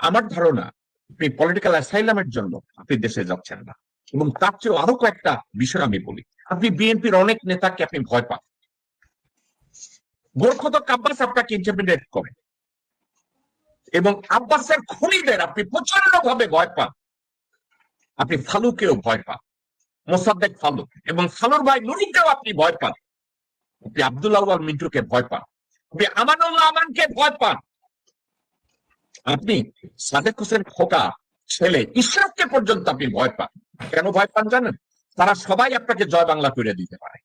আমার ধারণা আপনি পলিটিক্যাল অ্যাসাইলামের জন্য আপনি দেশে যাচ্ছেন না। এবং তার চেয়ে আরো কয়েকটা বিষয় আমি বলি, আপনি বিএনপির অনেক নেতাকে আপনি ভয় পান। গোরখদক আব্বাস আপনাকে ইন্টিমিডেট করে, এবং আব্বাসের খুনিদের আপনি প্রচন্ড ভাবে ভয় পান। আপনি ফালুকেও ভয় পান, মোসাদ্দেক ফালু, এবং ফালুর ভাই নুরুকেও আপনি ভয় পান। আপনি আব্দুল্লাহ আল মিন্টুকে ভয় পান, আপনি আমানুল্লাহ আমানকে ভয় পান, আপনি সাদেক হোসেন খোকা ছেলে ইশরাককে পর্যন্ত আপনি ভয় পান। কেন ভয় পান জানেন? তারা সবাই আপনাকে জয় বাংলা করে দিতে পারে।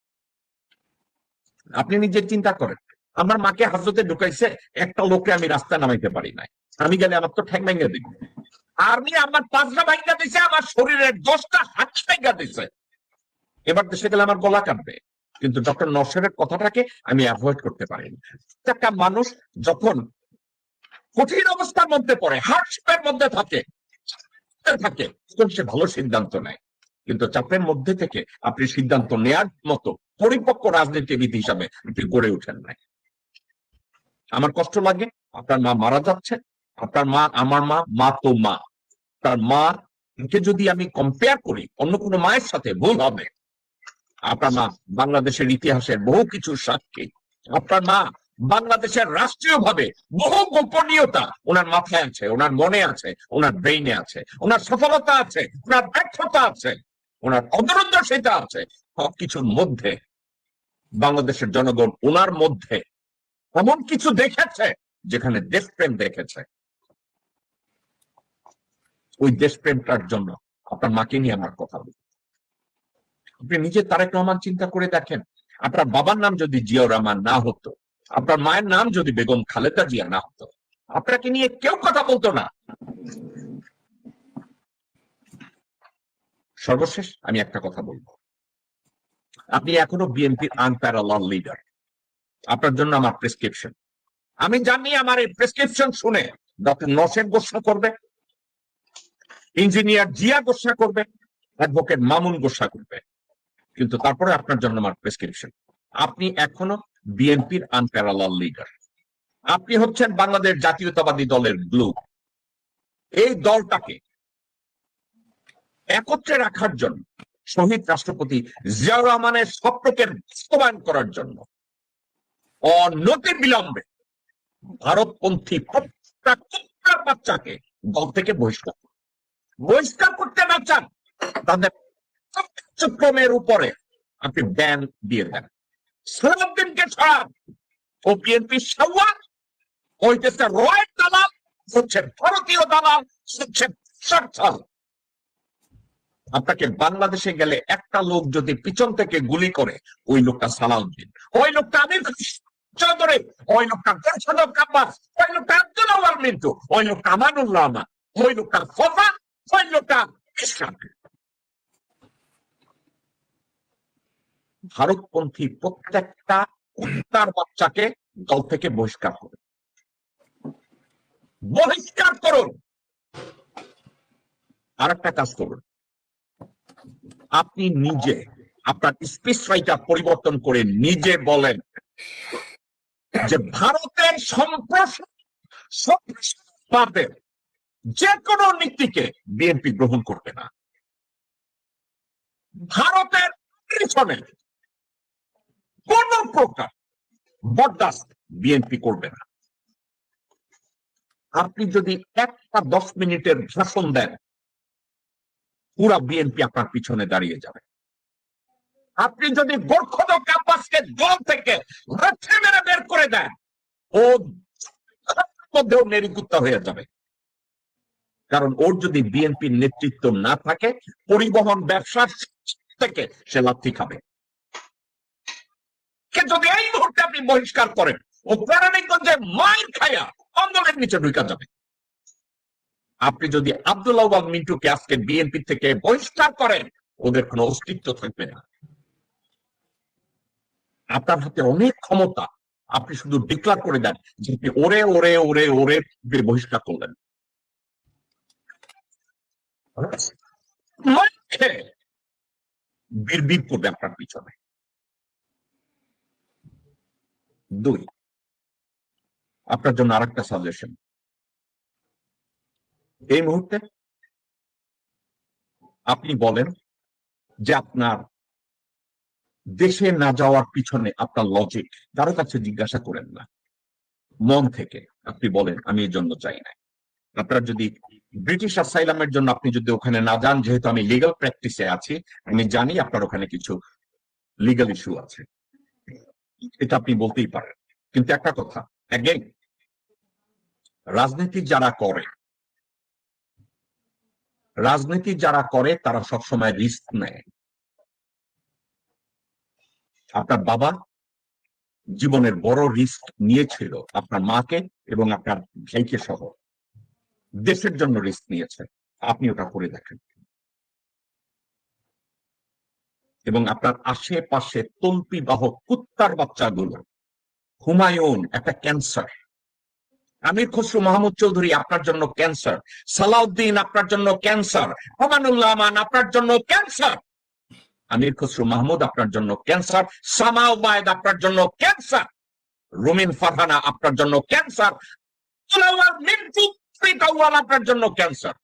আপনি নিজে চিন্তা করেন, আমার মাকে হাজতে ঢুকাইছে, একটা লোককে আমি রাস্তায় নামাইতে পারি নাই, আমি গেলে আমার তো ঠ্যাং ভেঙে দিব। আর্মি আমার 5টা ভাঙ্গা দিছে, আমার শরীরের 10টা হাত ভেঙে দিছে, এবার দেশে গেলে আমার গলা কাটবে। কিন্তু ডক্টর নওশাদের কথাটাকে আমি অ্যাভয়েড করতে পারি না। একটা মানুষ যখন কঠিন অবস্থার মধ্যে পড়ে, হার্ডশিপের মধ্যে থাকে থাকে তখন সে ভালো সিদ্ধান্ত নেয়, কিন্তু চাপের মধ্যে থেকে আপনি সিদ্ধান্ত নেয়ার মতো পরিপক্ক রাজনীতিবিদ হিসাবে আপনি গড়ে ওঠেন নাই। আমার কষ্ট লাগে, আপনার মা মারা যাচ্ছে, আপনার মা আমার মা, মা তো মা, তার মা কে যদি আমি কম্পেয়ার করি অন্য কোনো মায়ের সাথে ভুল হবে। আপনার মা বাংলাদেশের ইতিহাসের বহু কিছু সাক্ষী। আপনার মা বাংলাদেশের রাষ্ট্রীয় ভাবে বহু গোপনীয়তা ওনার মাথায় আছে, ওনার মনে আছে, ওনার ব্রেইনে আছে, ওনার সফলতা আছে, ওনার ব্যর্থতা আছে, ওনার অদূরদর্শিতা আছে। সবকিছুর মধ্যে বাংলাদেশের জনগণ ওনার মধ্যে এমন কিছু দেখেছে যেখানে দেশপ্রেম দেখেছে। ওই দেশপ্রেমটার জন্য আপনার মাকে নিয়ে আমার কথা বলি। আপনি নিজে তারেক রহমান চিন্তা করে দেখেন, আপনার বাবার নাম যদি জিয়াউর রহমান না হতো, আপনার মায়ের নাম যদি বেগম খালেদা জিয়া না হতো, আপনাকে নিয়ে কেউ কথা বলতো না। সর্বশেষ আমি একটা কথা বলবো, আপনি এখনো বিএনপির আনপ্যারালাল লিডার। আপনার জন্য আমার প্রেসক্রিপশন, আমি জানি আমার এই প্রেসক্রিপশন শুনে ডক্টর নওশাদ ঘোষণা করবে, ইঞ্জিনিয়ার জিয়া ঘোষণা করবে, অ্যাডভোকেট মামুন ঘোষণা করবে, কিন্তু তারপরে আপনার জন্য আমার প্রেসক্রিপশন, আপনি এখনো বিএনপির আনপ্যারালাল লিডার। আপনি হচ্ছেন বাংলাদেশ জাতীয়তাবাদী দলের গ্লু। এই দলটাকে একত্রে রাখার জন্য, শহীদ রাষ্ট্রপতি জিয়াউর রহমানের স্বপ্নকে বাস্তবায়ন করার জন্য অনতি বিলম্বে ভারতপন্থী প্রত্যেকটা বাচ্চাকে দল থেকে বহিষ্কার করতে না চান, তাদের কার্যক্রমের উপরে আপনি ব্যান দিয়ে দেন। সালাউদ্দিনকে ছড়ান, ও বিএনপি সাওয়াল, ওই দেশের রয়ের দালাল, হচ্ছে ভারতীয় দালাল, হচ্ছে সরকার। আপনাকে বাংলাদেশে গেলে একটা লোক যদি পিছন থেকে গুলি করে, ওই লোকটা সালাউদ্দিন, ওই লোকটা আমির চৌধুরী, ওই লোকটা গোরখদক আব্বাস, ওই লোকটা আব্দুল্লাহ আল মিন্টু, ওই লোকটা আমানুল্লাহ আমান, ওই লোকটা খোফা, ওই লোকটা ইসলাম। ভারতপন্থী প্রত্যেকটা কুত্তার বাচ্চাকে দল থেকে বহিষ্কার করুন, বহিষ্কার করুন। আর একটা কাজ করুন, আপনি নিজে আপনার স্পিচ রাইটার পরিবর্তন করে নিজে বলেন যে ভারতের সম্প্রসারণবাদের যে কোনো নীতিকে বিএনপি গ্রহণ করবে না, ভারতের পিছনে কোন প্রকার বরদাস্ত বিএনপি করবে না। আপনি যদি একটা 10 মিনিটের ভাষণ দেন, পুরা বিএনপি আপনার পিছনে দাঁড়িয়ে যাবে। আপনি যদি গোরখদক আব্বাসকে দল থেকে লাথি মেরে বের করে দেন, ও মধ্যেও নেরিকুত্তা হয়ে যাবে। কারণ ওর যদি বিএনপির নেতৃত্ব না থাকে, পরিবহন ব্যবসার থেকে সে লাথি খাবে। যদি এই মুহূর্তে আপনি বহিষ্কার করেন, ও কেরানীগঞ্জে মাইর খায়া অঙ্গলের নিচে ঢুকা যাবে। আপনি যদি আব্দুল্লাহ আল মিন্টুকে আজকে বিএনপি থেকে বহিষ্কার করেন, ওদের কোনো অস্তিত্ব থাকবে না। আপনার হাতে অনেক ক্ষমতা, আপনি শুধু ডিক্লার করে দেন যে ওরে ওরে ওরে ওরে বহিষ্কার করলেন। বিড়বিড় করবে আপনার পিছনে। 2, আপনার জন্য আরেকটা সাজেশন, এই মুহূর্তে আপনি বলেন যে আপনার দেশে না যাওয়ার পিছনে আপনার লজিক কারো কাছে জিজ্ঞাসা করেন না, মন থেকে আপনি বলেন আমি এই জন্য চাই না। আপনার যদি ব্রিটিশ অ্যাসাইলামের জন্য আপনি যদি ওখানে না যান, যেহেতু আমি লিগাল প্র্যাকটিসে আছি, আমি জানি আপনার ওখানে কিছু লিগাল ইস্যু আছে, এটা আপনি বলতেই পারেন। কিন্তু একটা কথা, অ্যাগেইন, রাজনীতি যারা করে তারা সবসময় রিস্ক নেয়। আপনার বাবা জীবনের বড় রিস্ক নিয়েছিল আপনার মাকে এবং আপনার ভাইকে সহ, দেশের জন্য রিস্ক নিয়েছে। আপনি ওটা করে দেখেন। এবং আপনার আশেপাশে তল্পি বাহক কুত্তার বাচ্চাগুলো, হুমায়ুন একটা ক্যান্সার, আমির খসরু মাহমুদ চৌধুরী আপনার জন্য ক্যান্সার, সালাউদ্দিন আপনার জন্য ক্যান্সার, আমানুল্লাহ আমান আপনার জন্য ক্যান্সার, আমির খসরু মাহমুদ আপনার জন্য ক্যান্সার, সামা ওবায়েদ আপনার জন্য ক্যান্সার, রুমিন ফারহানা আপনার জন্য ক্যান্সার, মিন্টু আপনার জন্য ক্যান্সার।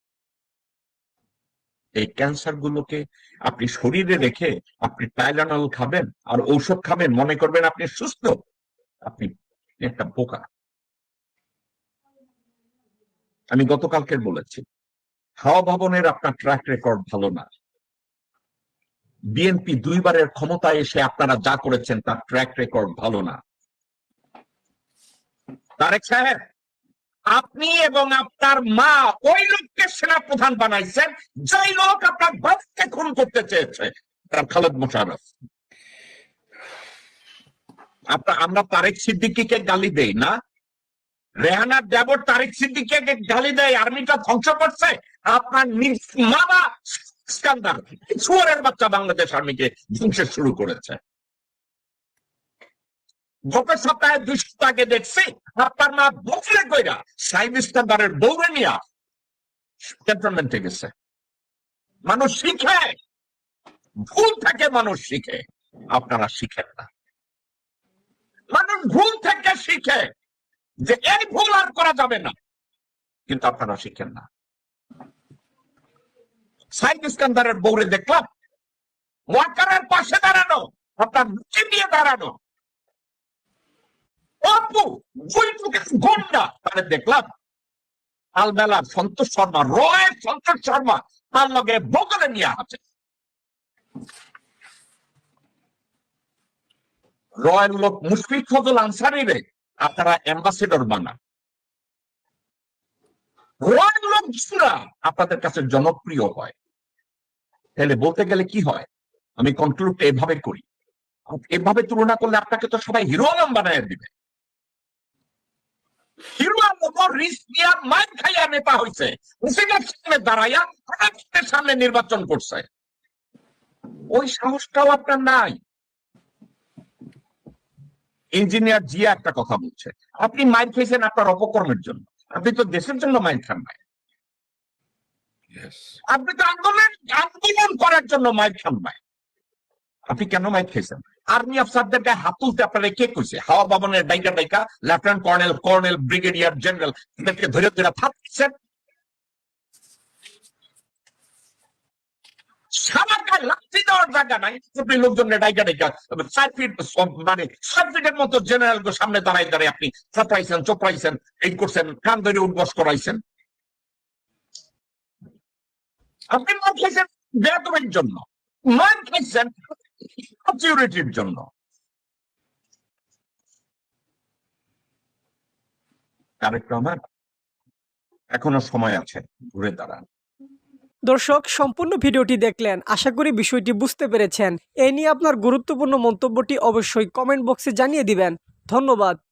এই ক্যান্সার গুলোকে আপনি শরীরে রেখে আপনি টাইলানল খাবেন আর ঔষধ খাবেন, মনে করবেন আপনি সুস্থ। আপনি একটা বোকা। আমি গতকালকে বলেছি, হাওয়া ভবনের আপনার ট্র্যাক রেকর্ড ভালো না। বিএনপি দুইবারের ক্ষমতায় এসে আপনারা যা করেছেন তার ট্র্যাক রেকর্ড ভালো না। তারেক সাহেব, আপনি এবং আপনার মা ওই লোককে সেনাপ্রধান বানাইছেন যেই লোক আপনার বাপকে খুন করতে চেয়েছে, তার খালেদ মোশাররফ। আমরা তারেক সিদ্দিকীকে গালি দেই না? রেহানার দেবর তারেক সিদ্দিকীকে গালি দেয় আর্মিটা ধ্বংস করছে। আপনার মামা ইস্কান্দার শুয়োরের বাচ্চা বাংলাদেশ আর্মিকে ধ্বংস শুরু করেছে। গত সপ্তাহে 2 সপ্তাহ আগে দেখছি আপনার মা বছরে কইরা সাইদ ইস্কান্দারের দৌড়ে নিয়ে ক্যান্টনমেন্টে গেছে। মানুষ শিখে, ভুল থেকে মানুষ শিখে, আপনারা শিখেন না। মানুষ ভুল থেকে শিখে যে এই ভুল আর করা যাবে না, কিন্তু আপনারা শিখেন না। সাইদ ইস্কান্দারের বৌরে দেখলাম ওয়াকারের পাশে দাঁড়ানো, আপনার মুখে দিয়ে দাঁড়ানো, অপু গন্ডা তাদের দেখলাম আলবেলার সন্তোষ শর্মা, রয়ের সন্তোষ শর্মা তার লগে বগলে নিয়ে আছে। রয়ের লোক মুশফিক ফজল আনসারীরে আপনারা অ্যাম্বাসেডর বানান। রয়ের লোক আপনাদের কাছে জনপ্রিয় হয়। তাহলে বলতে গেলে কি হয়, আমি কনক্লুডটা এভাবে করি, এভাবে তুলনা করলে আপনাকে তো সবাই হিরো আলম বানায় দিবে। হিরো আলম রিস্ক নিয়ে মাইর খাইয়া নেতা হয়েছে, মুসিবের সামনে দাঁড়াইয়া সামনে নির্বাচন করছে। ওই সাহসটাও আপনার নাই। ইঞ্জিনিয়ার জিয়া একটা কথা বলছে, আপনি মাইর খেয়েছেন আপনার অপকর্মের জন্য, আপনি তো দেশের জন্য মাইর খান নাই। আপনি তো আন্দোলন করার জন্য মাইর খান নাই। আপনি কেন মাইর খেয়েছেন? আর্মি অফিসারদের গায়ে হাত তুলতে আপনারা কে কইছে? হাওয়া ভবনের ডাইকা লেফটেন্যান্ট কর্নেল ব্রিগেডিয়ার জেনারেল তাদেরকে ধরে ধরে ফাঁসছেন। সাবাকায় লাঠি দেওয়ার জায়গা নাই, আপনি লোকজনের ডাইকা 4 ফিট মানে 7 ফিটের মতো জেনারেল সামনে দাঁড়ায় আপনি চাপড়াইছেন, চোপড়াইছেন, এই করছেন, কান ধরে উদ্বাস করাইছেন। আপনি মার খাইছেন বেয়াদবির জন্য, মার খাইছেন সিকিউরিটির জন্য। তারেক রহমান, এখনো সময় আছে, ঘুরে দাঁড়ান। দর্শক, সম্পূর্ণ ভিডিওটি দেখলেন, আশা করি বিষয়টি বুঝতে পেরেছেন। এ নিয়ে আপনার গুরুত্বপূর্ণ মন্তব্যটি অবশ্যই কমেন্ট বক্সে জানিয়ে দিবেন। ধন্যবাদ।